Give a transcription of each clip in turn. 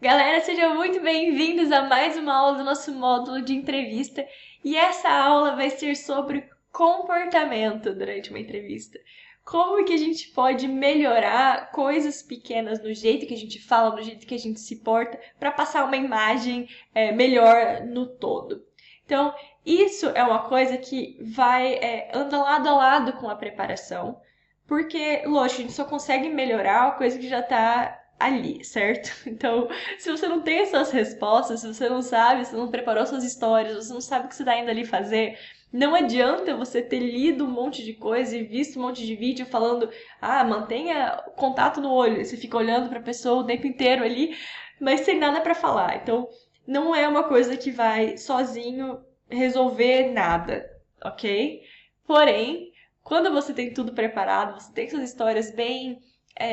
Galera, sejam muito bem-vindos a mais uma aula do nosso módulo de entrevista. E essa aula vai ser sobre comportamento durante uma entrevista. Como que a gente pode melhorar coisas pequenas no jeito que a gente fala, no jeito que a gente se porta, para passar uma imagem melhor no todo. Então, isso é uma coisa que vai anda lado a lado com a preparação, porque, lógico, a gente só consegue melhorar a coisa que já está ali, certo? Então, se você não tem essas respostas, se você não sabe, se não preparou suas histórias, você não sabe o que você está indo ali fazer, não adianta você ter lido um monte de coisa e visto um monte de vídeo falando, mantenha contato no olho, você fica olhando para a pessoa o tempo inteiro ali, mas sem nada para falar. Então, não é uma coisa que vai sozinho resolver nada, ok? Porém, quando você tem tudo preparado, você tem suas histórias bem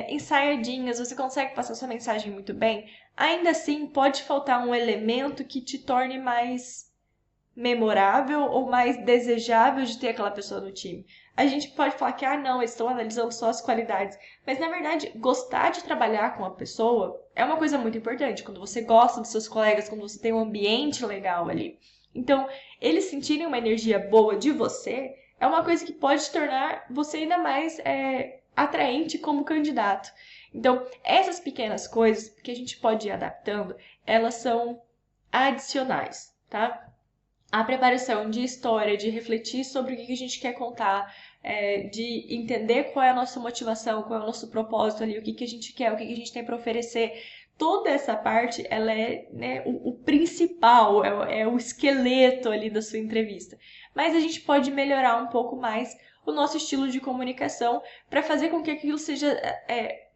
ensaiadinhas, você consegue passar sua mensagem muito bem, ainda assim pode faltar um elemento que te torne mais memorável ou mais desejável de ter aquela pessoa no time. A gente pode falar que, não, eles estão analisando só as qualidades, mas na verdade, gostar de trabalhar com a pessoa é uma coisa muito importante. Quando você gosta dos seus colegas, quando você tem um ambiente legal ali. Então, eles sentirem uma energia boa de você é uma coisa que pode tornar você ainda mais atraente como candidato. Então, essas pequenas coisas que a gente pode ir adaptando, elas são adicionais, tá? A preparação de história, de refletir sobre o que a gente quer contar, de entender qual é a nossa motivação, qual é o nosso propósito ali, o que a gente quer, o que a gente tem para oferecer. Toda essa parte, ela é, né, o principal, é o esqueleto ali da sua entrevista. Mas a gente pode melhorar um pouco mais o nosso estilo de comunicação para fazer com que aquilo seja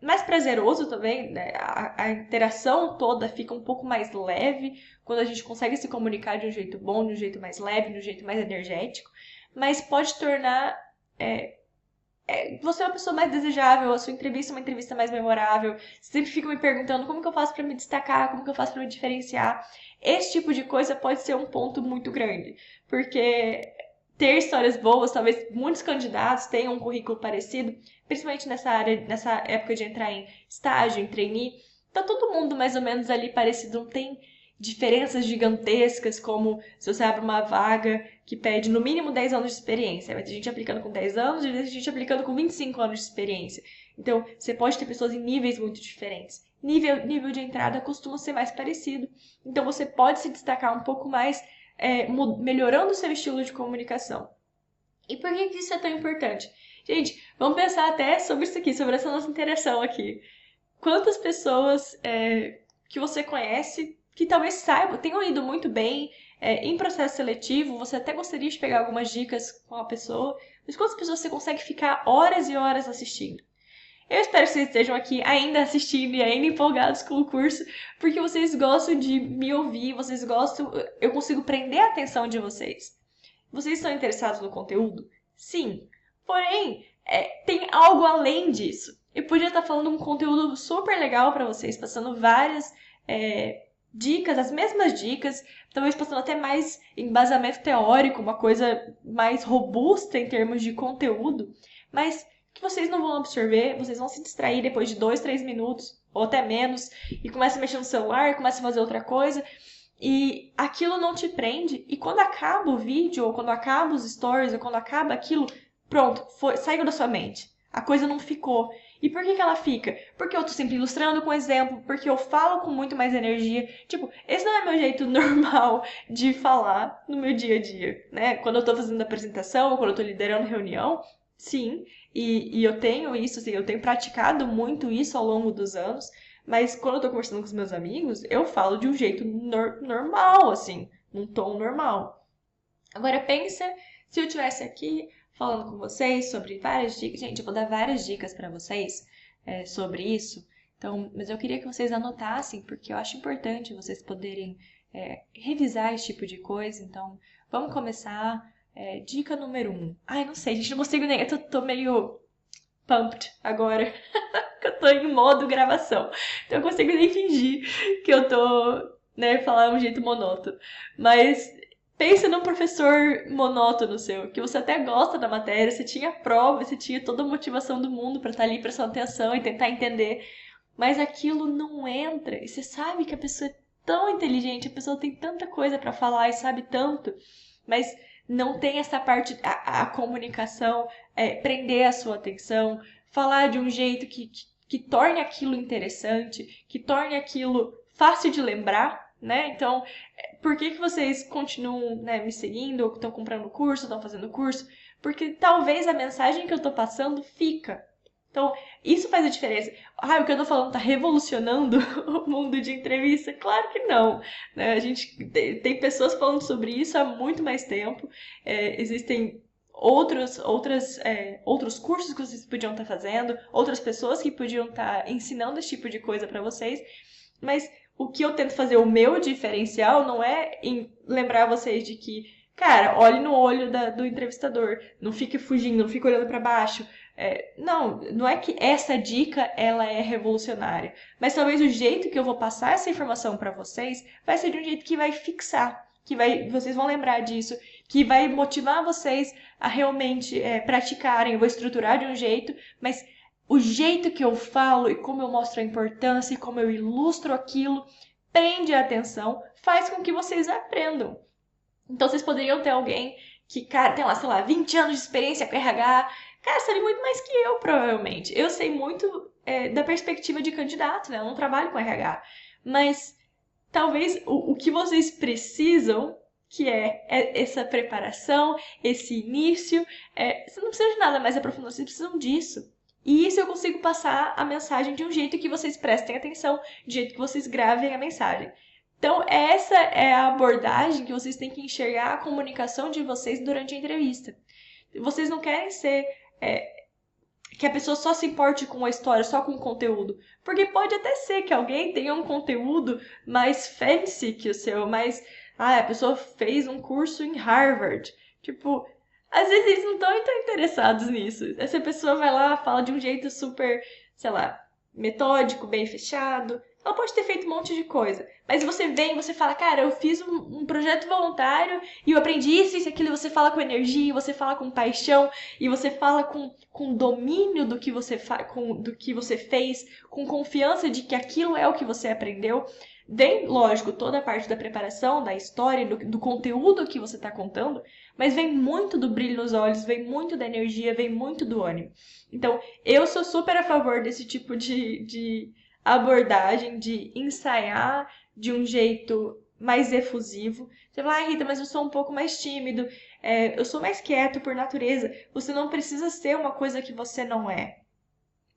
mais prazeroso também, né? A interação toda fica um pouco mais leve quando a gente consegue se comunicar de um jeito bom, de um jeito mais leve, de um jeito mais energético, mas pode tornar você uma pessoa mais desejável, a sua entrevista é uma entrevista mais memorável. Você sempre fica me perguntando como que eu faço para me destacar, como que eu faço para me diferenciar. Esse tipo de coisa pode ser um ponto muito grande, porque ter histórias boas, talvez muitos candidatos tenham um currículo parecido, principalmente nessa área, nessa época de entrar em estágio, em trainee, tá todo mundo mais ou menos ali parecido, não tem diferenças gigantescas, como se você abre uma vaga que pede no mínimo 10 anos de experiência. Vai ter gente aplicando com 10 anos e vai ter gente aplicando com 25 anos de experiência. Então, você pode ter pessoas em níveis muito diferentes. Nível de entrada costuma ser mais parecido. Então, você pode se destacar um pouco mais, melhorando o seu estilo de comunicação. E por que isso é tão importante? Gente, vamos pensar até sobre isso aqui, sobre essa nossa interação aqui. Quantas pessoas que você conhece que talvez saibam, tenham ido muito bem em processo seletivo, você até gostaria de pegar algumas dicas com a pessoa, mas quantas pessoas você consegue ficar horas e horas assistindo? Eu espero que vocês estejam aqui ainda assistindo e ainda empolgados com o curso, porque vocês gostam de me ouvir, vocês gostam, eu consigo prender a atenção de vocês. Vocês estão interessados no conteúdo? Sim. Porém, tem algo além disso. Eu podia estar falando um conteúdo super legal para vocês, passando várias dicas, as mesmas dicas, talvez passando até mais embasamento teórico, uma coisa mais robusta em termos de conteúdo, mas que vocês não vão absorver, vocês vão se distrair depois de 2, 3 minutos, ou até menos, e começam a mexer no celular, começam a fazer outra coisa, e aquilo não te prende, e quando acaba o vídeo, ou quando acaba os stories, ou quando acaba aquilo, pronto, saiu da sua mente. A coisa não ficou. E por que ela fica? Porque eu tô sempre ilustrando com exemplo, porque eu falo com muito mais energia. Tipo, esse não é meu jeito normal de falar no meu dia a dia, né? Quando eu tô fazendo apresentação, ou quando eu tô liderando reunião, sim, e eu tenho isso, assim, eu tenho praticado muito isso ao longo dos anos, mas quando eu tô conversando com os meus amigos, eu falo de um jeito normal, assim, num tom normal. Agora pensa se eu tivesse aqui falando com vocês sobre várias dicas. Gente, eu vou dar várias dicas para vocês sobre isso. Então, mas eu queria que vocês anotassem, porque eu acho importante vocês poderem revisar esse tipo de coisa. Então, vamos começar. Dica número 1. Ai, não sei, gente, não consigo nem. Eu tô meio pumped agora, que eu tô em modo gravação. Então eu consigo nem fingir que eu tô, né, falar um jeito monótono. Mas pensa num professor monótono seu, que você até gosta da matéria, você tinha prova, você tinha toda a motivação do mundo pra estar ali prestando atenção e tentar entender. mas aquilo não entra. E você sabe que a pessoa é tão inteligente, a pessoa tem tanta coisa pra falar e sabe tanto, mas não tem essa parte, a comunicação, prender a sua atenção, falar de um jeito que torne aquilo interessante, que torne aquilo fácil de lembrar, né? Então, por que que vocês continuam, né, me seguindo, ou estão comprando curso, estão fazendo curso? Porque talvez a mensagem que eu tô passando fica. Então, isso faz a diferença. Ah, o que eu tô falando tá revolucionando o mundo de entrevista? Claro que não, né? A gente tem pessoas falando sobre isso há muito mais tempo. Existem outros cursos que vocês podiam estar fazendo, outras pessoas que podiam estar ensinando esse tipo de coisa para vocês, mas o que eu tento fazer, o meu diferencial, não é em lembrar vocês de que, cara, olhe no olho do entrevistador, não fique fugindo, não fique olhando para baixo. Não é que essa dica ela é revolucionária, mas talvez o jeito que eu vou passar essa informação para vocês vai ser de um jeito que vai fixar, vocês vão lembrar disso, que vai motivar vocês a realmente praticarem. Eu vou estruturar de um jeito, mas o jeito que eu falo e como eu mostro a importância e como eu ilustro aquilo prende a atenção, faz com que vocês aprendam. Então vocês poderiam ter alguém que, cara, tem lá, sei lá, 20 anos de experiência com RH. Cara, sabe muito mais que eu, provavelmente. Eu sei muito da perspectiva de candidato, né? Eu não trabalho com RH. Mas talvez o que vocês precisam, que é essa preparação, esse início, você não precisa de nada mais aprofundado, vocês precisam disso. E isso eu consigo passar a mensagem de um jeito que vocês prestem atenção, de jeito que vocês gravem a mensagem. Então, essa é a abordagem que vocês têm que enxergar a comunicação de vocês durante a entrevista. Vocês não querem ser que a pessoa só se importe com a história, só com o conteúdo. Porque pode até ser que alguém tenha um conteúdo mais fancy que o seu, mais. Ah, a pessoa fez um curso em Harvard. Tipo, às vezes eles não estão tão interessados nisso. Essa pessoa vai lá, fala de um jeito super, sei lá, metódico, bem fechado. Ela pode ter feito um monte de coisa. Mas você vem e você fala, cara, eu fiz um projeto voluntário e eu aprendi isso, aquilo, e você fala com energia, você fala com paixão, e você fala com domínio do que do que você fez, com confiança de que aquilo é o que você aprendeu. Vem, lógico, toda a parte da preparação, da história, do conteúdo que você está contando, mas vem muito do brilho nos olhos, vem muito da energia, vem muito do ânimo. Então, eu sou super a favor desse tipo de abordagem, de ensaiar de um jeito mais efusivo. Você fala, ah, Rita, mas eu sou um pouco mais tímido, eu sou mais quieto por natureza. Você não precisa ser uma coisa que você não é,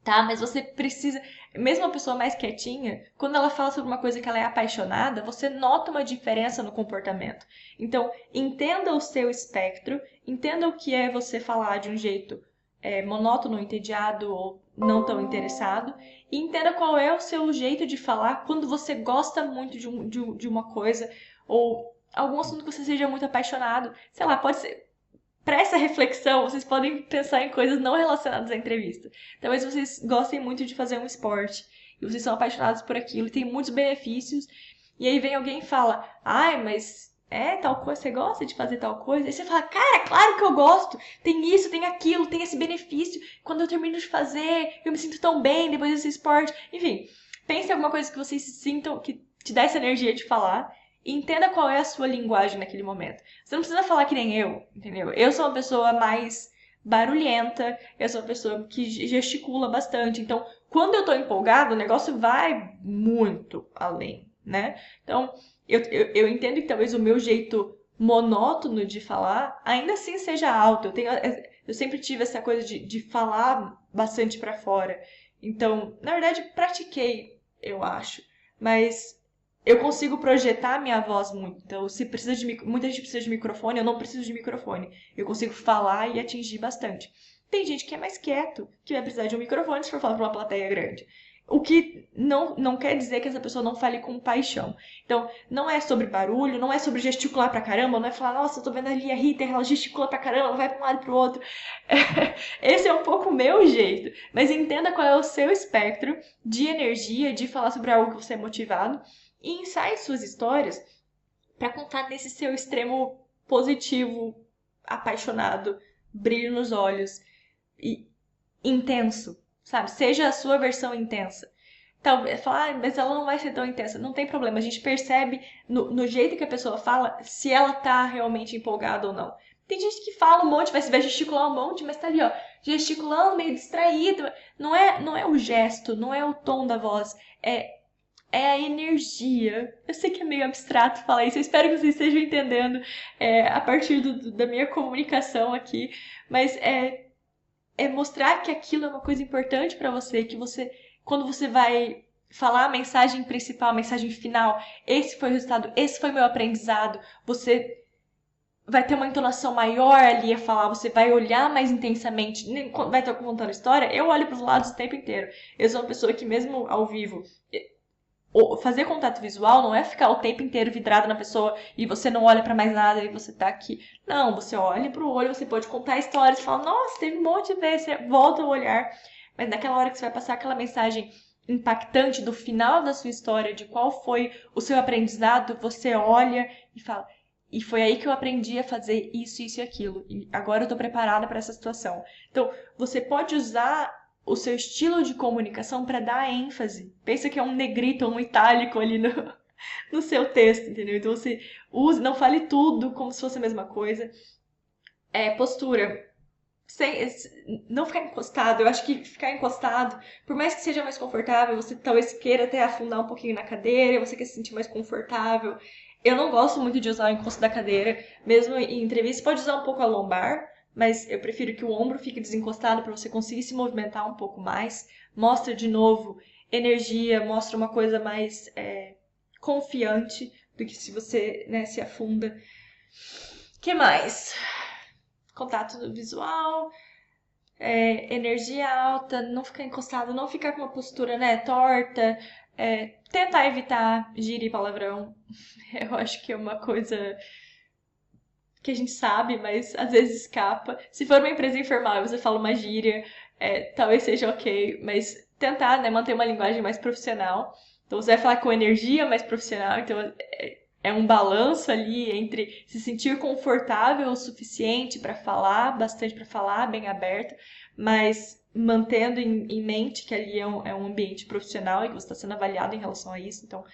tá? Mas você precisa, mesmo a pessoa mais quietinha, quando ela fala sobre uma coisa que ela é apaixonada, você nota uma diferença no comportamento. Então, entenda o seu espectro, entenda o que é você falar de um jeito monótono, entediado ou não tão interessado, e entenda qual é o seu jeito de falar quando você gosta muito de uma coisa ou algum assunto que você seja muito apaixonado. Sei lá, pode ser. Para essa reflexão, vocês podem pensar em coisas não relacionadas à entrevista. Talvez vocês gostem muito de fazer um esporte e vocês são apaixonados por aquilo e tem muitos benefícios. E aí vem alguém e fala: ai, mas tal coisa, você gosta de fazer tal coisa? Aí você fala: cara, claro que eu gosto. Tem isso, tem aquilo, tem esse benefício. Quando eu termino de fazer, eu me sinto tão bem depois desse esporte. Enfim, pense em alguma coisa que vocês se sintam, que te dá essa energia de falar. E entenda qual é a sua linguagem naquele momento. Você não precisa falar que nem eu, entendeu? Eu sou uma pessoa mais barulhenta, eu sou uma pessoa que gesticula bastante. Então, quando eu tô empolgada, o negócio vai muito além, né? Então, eu entendo que talvez o meu jeito monótono de falar ainda assim seja alto. Eu sempre tive essa coisa de falar bastante pra fora. Então, na verdade, pratiquei, eu acho. Mas eu consigo projetar a minha voz muito. Então, se precisa muita gente precisa de microfone, eu não preciso de microfone. Eu consigo falar e atingir bastante. Tem gente que é mais quieto, que vai precisar de um microfone se for falar para uma plateia grande. O que não quer dizer que essa pessoa não fale com paixão. Então, não é sobre barulho, não é sobre gesticular pra caramba, não é falar, nossa, eu tô vendo ali a Rita, ela gesticula pra caramba, ela vai pra um lado e pro outro. Esse é um pouco o meu jeito. Mas entenda qual é o seu espectro de energia, de falar sobre algo que você é motivado e ensaie suas histórias para contar nesse seu extremo positivo, apaixonado, brilho nos olhos e intenso, sabe? Seja a sua versão intensa. talvez falar, mas ela não vai ser tão intensa. Não tem problema, a gente percebe no jeito que a pessoa fala se ela tá realmente empolgada ou não. Tem gente que fala um monte, vai gesticular um monte, mas tá ali, ó, gesticulando, meio distraído. Não é o gesto, não é o tom da voz, é a energia. Eu sei que é meio abstrato falar isso, eu espero que vocês estejam entendendo a partir da minha comunicação aqui, mas é mostrar que aquilo é uma coisa importante pra você, que você, quando você vai falar a mensagem principal, a mensagem final, esse foi o resultado, esse foi meu aprendizado, você vai ter uma entonação maior ali a falar, você vai olhar mais intensamente, vai estar contando história, eu olho pros lados o tempo inteiro. Eu sou uma pessoa que mesmo ao vivo, fazer contato visual não é ficar o tempo inteiro vidrado na pessoa e você não olha pra mais nada e você tá aqui. Não, você olha pro olho, você pode contar histórias, fala, nossa, teve um monte de vezes, você volta o olhar. Mas naquela hora que você vai passar aquela mensagem impactante do final da sua história, de qual foi o seu aprendizado, você olha e fala, e foi aí que eu aprendi a fazer isso, isso e aquilo. E agora eu tô preparada para essa situação. Então, você pode usar o seu estilo de comunicação para dar ênfase. Pensa que é um negrito ou um itálico ali no seu texto, entendeu? Então você use, não fale tudo como se fosse a mesma coisa. Postura. Sem, não ficar encostado. Eu acho que ficar encostado, por mais que seja mais confortável, você talvez queira até afundar um pouquinho na cadeira, você quer se sentir mais confortável. Eu não gosto muito de usar o encosto da cadeira, mesmo em entrevista, pode usar um pouco a lombar, mas eu prefiro que o ombro fique desencostado para você conseguir se movimentar um pouco mais. Mostra de novo energia, mostra uma coisa mais confiante do que se você, né, se afunda. Que mais? Contato visual, energia alta, não ficar encostado, não ficar com uma postura, né, torta, tentar evitar gíria e palavrão. Eu acho que é uma coisa que a gente sabe, mas às vezes escapa. Se for uma empresa informal e você fala uma gíria, talvez seja ok, mas tentar, né, manter uma linguagem mais profissional. Então você vai falar com energia mais profissional, então é um balanço ali entre se sentir confortável o suficiente para falar, bastante para falar, bem aberto, mas mantendo em mente que ali é um ambiente profissional e que você está sendo avaliado em relação a isso. Então,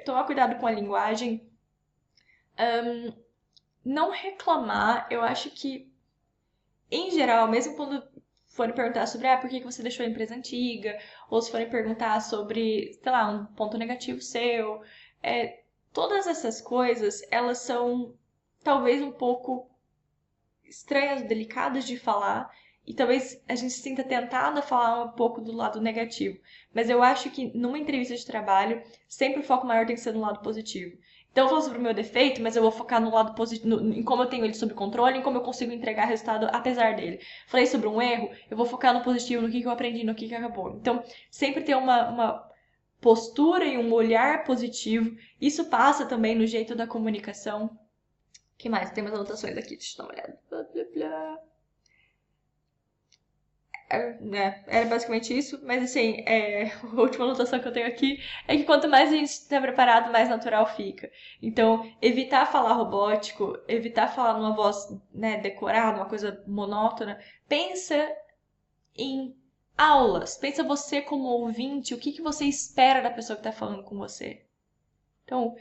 tomar cuidado com a linguagem. Não reclamar, eu acho que, em geral, mesmo quando forem perguntar sobre por que você deixou a empresa antiga, ou se forem perguntar sobre, sei lá, um ponto negativo seu, todas essas coisas, elas são talvez um pouco estranhas, delicadas de falar, e talvez a gente se sinta tentado a falar um pouco do lado negativo. Mas eu acho que numa entrevista de trabalho, sempre o foco maior tem que ser no lado positivo. Então eu falo sobre o meu defeito, mas eu vou focar no lado positivo, em como eu tenho ele sob controle, em como eu consigo entregar resultado apesar dele. Falei sobre um erro, eu vou focar no positivo, no que eu aprendi, no que acabou. Então, sempre ter uma postura e um olhar positivo. Isso passa também no jeito da comunicação. O que mais? Tem umas anotações aqui, deixa eu dar uma olhada. Blá, blá, blá. Era basicamente isso, mas assim, a última anotação que eu tenho aqui é que quanto mais a gente está preparado, mais natural fica. Então, evitar falar robótico, evitar falar numa voz, né, decorada, uma coisa monótona. Pensa em aulas, pensa você como ouvinte, o que você espera da pessoa que está falando com você. Então,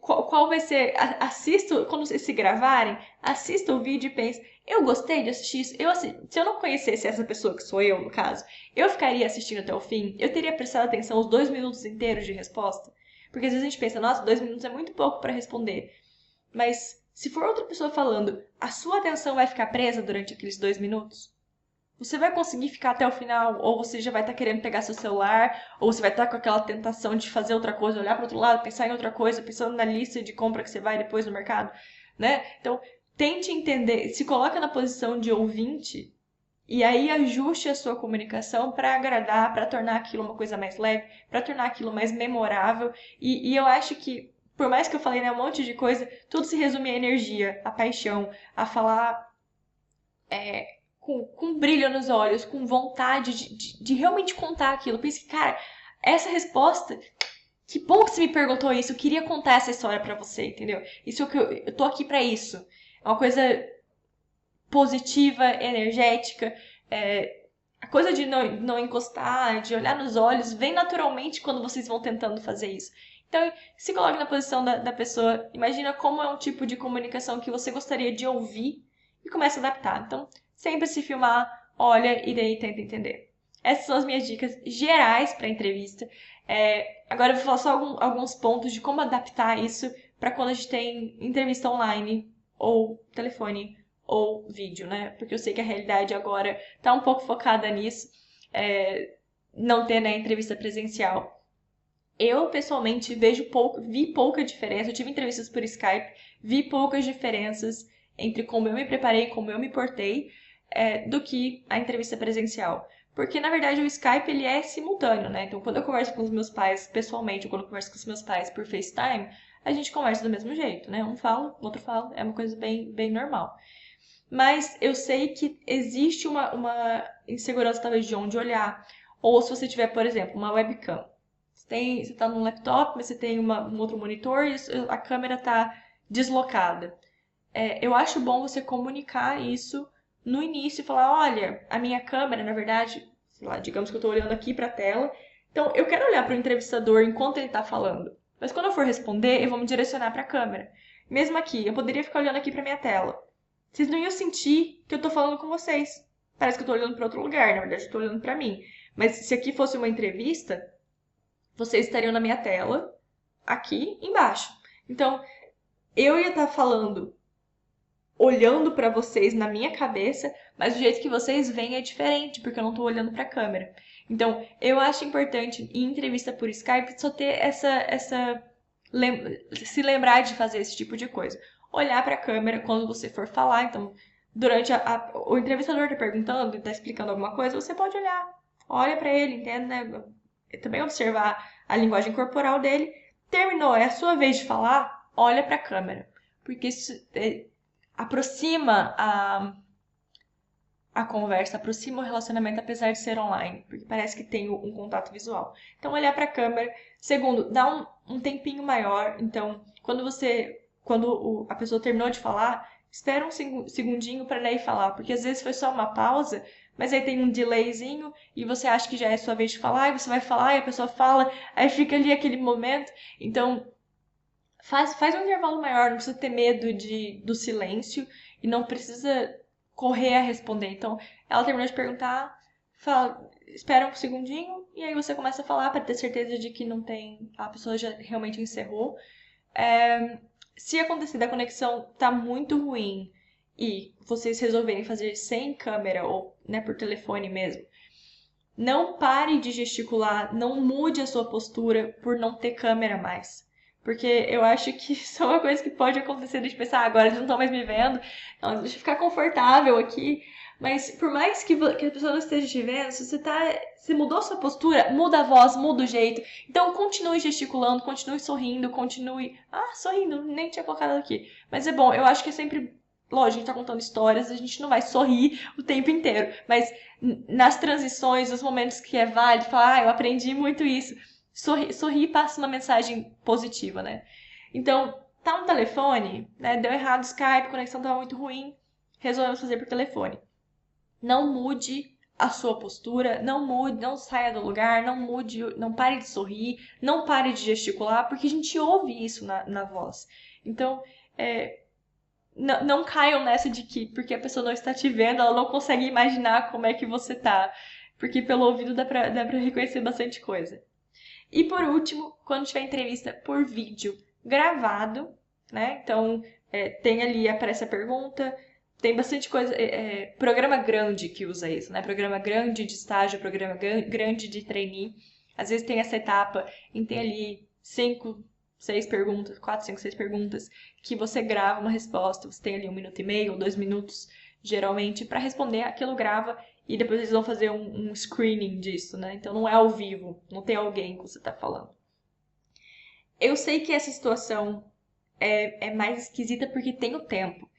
qual vai ser. Assista, quando vocês se gravarem, assista o vídeo e pense: eu gostei de assistir isso. Se eu não conhecesse essa pessoa, que sou eu, no caso, eu ficaria assistindo até o fim? Eu teria prestado atenção os 2 minutos inteiros de resposta? Porque às vezes a gente pensa: nossa, 2 minutos é muito pouco para responder. Mas se for outra pessoa falando, a sua atenção vai ficar presa durante aqueles 2 minutos? Você vai conseguir ficar até o final, ou você já vai estar querendo pegar seu celular, ou você vai estar com aquela tentação de fazer outra coisa, olhar para outro lado, pensar em outra coisa, pensando na lista de compra que você vai depois no mercado, né? Então, tente entender, se coloca na posição de ouvinte e aí ajuste a sua comunicação para agradar, para tornar aquilo uma coisa mais leve, para tornar aquilo mais memorável. E eu acho que, por mais que eu falei, né, um monte de coisa, tudo se resume à energia, à paixão, a falar com brilho nos olhos, com vontade de realmente contar aquilo. Pense, cara, essa resposta, que bom que você me perguntou isso, eu queria contar essa história pra você, entendeu? Isso que eu tô aqui pra isso. É uma coisa positiva, energética. a coisa de não encostar, de olhar nos olhos, vem naturalmente quando vocês vão tentando fazer isso. Então, se coloque na posição da pessoa, imagina como é um tipo de comunicação que você gostaria de ouvir e comece a adaptar. Então, sempre se filmar, olha e daí tenta entender. Essas são as minhas dicas gerais para a entrevista. Agora eu vou falar só alguns pontos de como adaptar isso para quando a gente tem entrevista online, ou telefone, ou vídeo, né? Porque eu sei que a realidade agora tá um pouco focada nisso, não ter, né, entrevista presencial. Eu, pessoalmente, vi pouca diferença. Eu tive entrevistas por Skype, vi poucas diferenças entre como eu me preparei, como eu me portei, do que a entrevista presencial. Porque, na verdade, o Skype, ele é simultâneo, né? Então, quando eu converso com os meus pais pessoalmente, ou quando eu converso com os meus pais por FaceTime, a gente conversa do mesmo jeito, né? Um fala, o outro fala, é uma coisa bem normal. Mas eu sei que existe uma insegurança, talvez, de onde olhar. Ou se você tiver, por exemplo, uma webcam. Você está num laptop, mas você tem um outro monitor e a câmera está deslocada. Eu acho bom você comunicar isso no início e falar, olha, a minha câmera, na verdade, sei lá, digamos que eu estou olhando aqui para a tela, então eu quero olhar para o entrevistador enquanto ele está falando. Mas quando eu for responder, eu vou me direcionar para a câmera. Mesmo aqui, eu poderia ficar olhando aqui para minha tela. Vocês não iam sentir que eu estou falando com vocês. Parece que eu estou olhando para outro lugar, na verdade, eu estou olhando para mim. Mas se aqui fosse uma entrevista, vocês estariam na minha tela, aqui embaixo. Então, eu ia estar falando, olhando para vocês na minha cabeça, mas o jeito que vocês veem é diferente, porque eu não estou olhando para a câmera. Então, eu acho importante em entrevista por Skype só ter se lembrar de fazer esse tipo de coisa. Olhar para a câmera quando você for falar. Então, durante o entrevistador está perguntando, está explicando alguma coisa, você pode olhar. Olha para ele, entende, né? Também observar a linguagem corporal dele. Terminou, é a sua vez de falar, olha para a câmera. Porque isso aproxima a conversa, aproxima o relacionamento, apesar de ser online, porque parece que tem um contato visual. Então, olhar para a câmera. Segundo, dá um tempinho maior. Então, quando a pessoa terminou de falar, espera um segundinho para daí falar, porque às vezes foi só uma pausa, mas aí tem um delayzinho e você acha que já é sua vez de falar, e você vai falar e a pessoa fala, aí fica ali aquele momento. Então, faz um intervalo maior, não precisa ter medo do silêncio e não precisa correr a responder. Então, ela terminou de perguntar, fala, espera um segundinho e aí você começa a falar para ter certeza de que não tem, a pessoa já realmente encerrou. Se acontecer da conexão tá muito ruim e vocês resolverem fazer sem câmera ou, né, por telefone mesmo, não pare de gesticular, não mude a sua postura por não ter câmera mais. Porque eu acho que isso é uma coisa que pode acontecer de pensar, agora eles não estão mais me vendo, então deixa eu ficar confortável aqui. Mas por mais que a pessoa não esteja te vendo, se você mudou sua postura, muda a voz, muda o jeito. Então continue gesticulando, continue sorrindo, continue. Ah, sorrindo, nem tinha colocado aqui. Mas é bom, eu acho que é sempre. Lógico, a gente tá contando histórias, a gente não vai sorrir o tempo inteiro. Mas nas transições, nos momentos que é válido, falar, eu aprendi muito isso. Sorrir passa uma mensagem positiva, né? Então, tá no telefone, né? Deu errado o Skype, a conexão tava muito ruim, resolvemos fazer por telefone. Não mude a sua postura, não mude, não saia do lugar, não mude, não pare de sorrir, não pare de gesticular, porque a gente ouve isso na voz. Então, não caiam nessa de que porque a pessoa não está te vendo, ela não consegue imaginar como é que você tá. Porque pelo ouvido dá pra reconhecer bastante coisa. E por último, quando tiver entrevista por vídeo gravado, né? Então, tem ali, aparece a pergunta, tem bastante coisa. Programa grande que usa isso, né? Programa grande de estágio, programa grande de trainee. Às vezes tem essa etapa em ter ali 5, 6 perguntas, 4, 5, 6 perguntas, que você grava uma resposta. Você tem ali 1 minuto e meio ou 2 minutos, geralmente, para responder. Aquilo grava e depois eles vão fazer um screening disso, né? Então não é ao vivo, não tem alguém que você tá falando. Eu sei que essa situação é mais esquisita porque tem o tempo.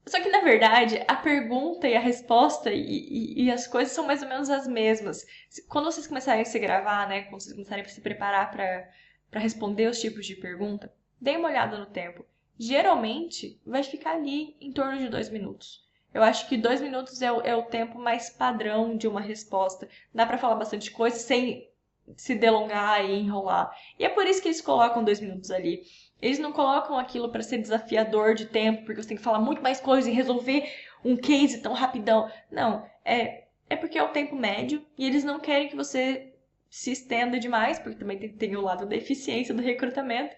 Só que, na verdade, a pergunta e a resposta e as coisas são mais ou menos as mesmas. Quando vocês começarem a se gravar, né? Quando vocês começarem a se preparar para responder os tipos de pergunta, deem uma olhada no tempo. Geralmente, vai ficar ali em torno de 2 minutos. Eu acho que 2 minutos é o tempo mais padrão de uma resposta. Dá pra falar bastante coisa sem se delongar e enrolar. E é por isso que eles colocam 2 minutos ali. Eles não colocam aquilo pra ser desafiador de tempo, porque você tem que falar muito mais coisa e resolver um case tão rapidão. Não, é porque é o tempo médio e eles não querem que você se estenda demais, porque também tem o lado da eficiência do recrutamento,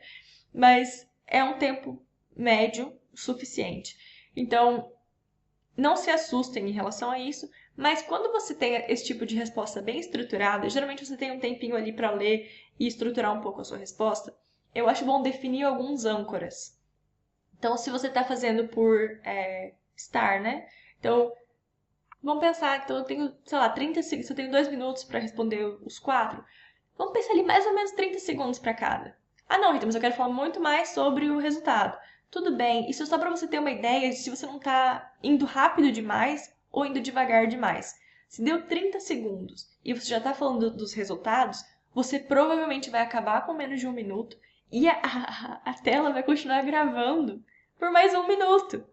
mas é um tempo médio suficiente. Então, não se assustem em relação a isso, mas quando você tem esse tipo de resposta bem estruturada, geralmente você tem um tempinho ali para ler e estruturar um pouco a sua resposta, eu acho bom definir alguns âncoras. Então, se você está fazendo por STAR, né? Então, vamos pensar, então eu tenho, sei lá, 30 segundos, se eu tenho 2 minutos para responder os quatro, vamos pensar ali mais ou menos 30 segundos para cada. Ah, não, Rita, mas eu quero falar muito mais sobre o resultado. Tudo bem, isso é só para você ter uma ideia de se você não está indo rápido demais ou indo devagar demais. Se deu 30 segundos e você já está falando dos resultados, você provavelmente vai acabar com menos de 1 minuto e a tela vai continuar gravando por mais 1 minuto.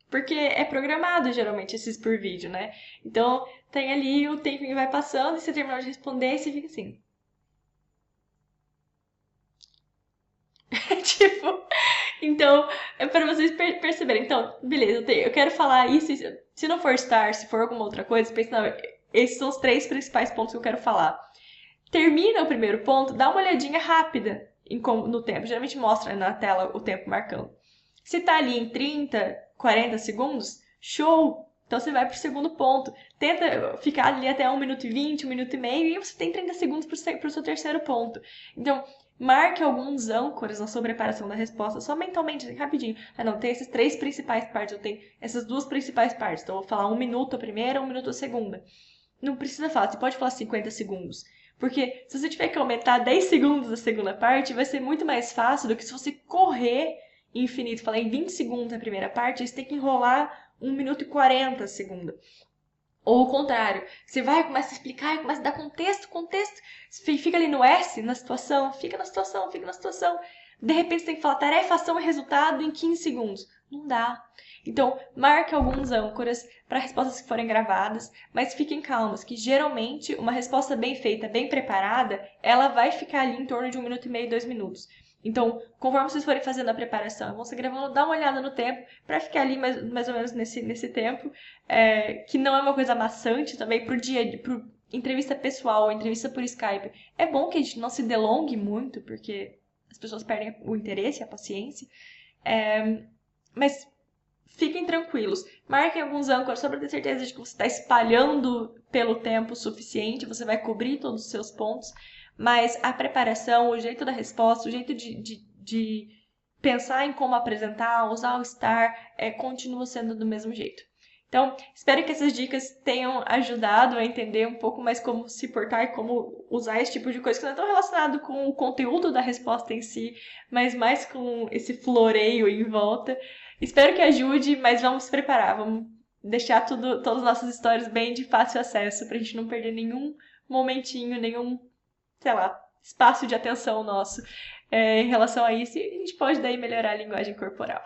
Porque é programado geralmente esses por vídeo, né? Então tem ali o tempo que vai passando e você terminou de responder e você fica assim. Tipo, então, é para vocês perceberem. Então, beleza, eu quero falar isso. Se não for Star, se for alguma outra coisa, pensa, não, esses são os 3 principais pontos que eu quero falar. Termina o primeiro ponto, dá uma olhadinha rápida no tempo. Geralmente mostra na tela o tempo marcando. Se tá ali em 30, 40 segundos, show! Então você vai pro segundo ponto. Tenta ficar ali até 1 minuto e 20, 1 minuto e meio, e você tem 30 segundos pro seu terceiro ponto. Então, marque alguns âncoras na sua preparação da resposta, só mentalmente, assim, rapidinho. Ah, não, tem essas 3 principais partes, eu tenho essas 2 principais partes. Então, eu vou falar 1 minuto a primeira, 1 minuto a segunda. Não precisa falar, você pode falar 50 segundos. Porque se você tiver que aumentar 10 segundos da segunda parte, vai ser muito mais fácil do que se você correr infinito, falar em 20 segundos a primeira parte, você tem que enrolar 1 minuto e 40 a segunda. Ou o contrário, você vai, começa a explicar, começa a dar contexto, fica ali no S, na situação, fica na situação, fica na situação. De repente você tem que falar tarefa, ação e resultado em 15 segundos. Não dá. Então, marque alguns âncoras para respostas que forem gravadas, mas fiquem calmas, que geralmente uma resposta bem feita, bem preparada, ela vai ficar ali em torno de 1 minuto e meio, 2 minutos. Então, conforme vocês forem fazendo a preparação, vão se gravando, dá uma olhada no tempo, para ficar ali mais ou menos nesse tempo, que não é uma coisa maçante também pro entrevista pessoal ou entrevista por Skype. É bom que a gente não se delongue muito, porque as pessoas perdem o interesse, a paciência. Mas fiquem tranquilos. Marquem alguns âncoras só para ter certeza de que você está espalhando pelo tempo suficiente, você vai cobrir todos os seus pontos. Mas a preparação, o jeito da resposta, o jeito de pensar em como apresentar, usar o STAR, continua sendo do mesmo jeito. Então, espero que essas dicas tenham ajudado a entender um pouco mais como se portar e como usar esse tipo de coisa que não é tão relacionado com o conteúdo da resposta em si, mas mais com esse floreio em volta. Espero que ajude, mas vamos se preparar, vamos deixar todas as nossas histórias bem de fácil acesso pra gente não perder nenhum momentinho, nenhum, sei lá, espaço de atenção nosso em relação a isso, e a gente pode daí melhorar a linguagem corporal.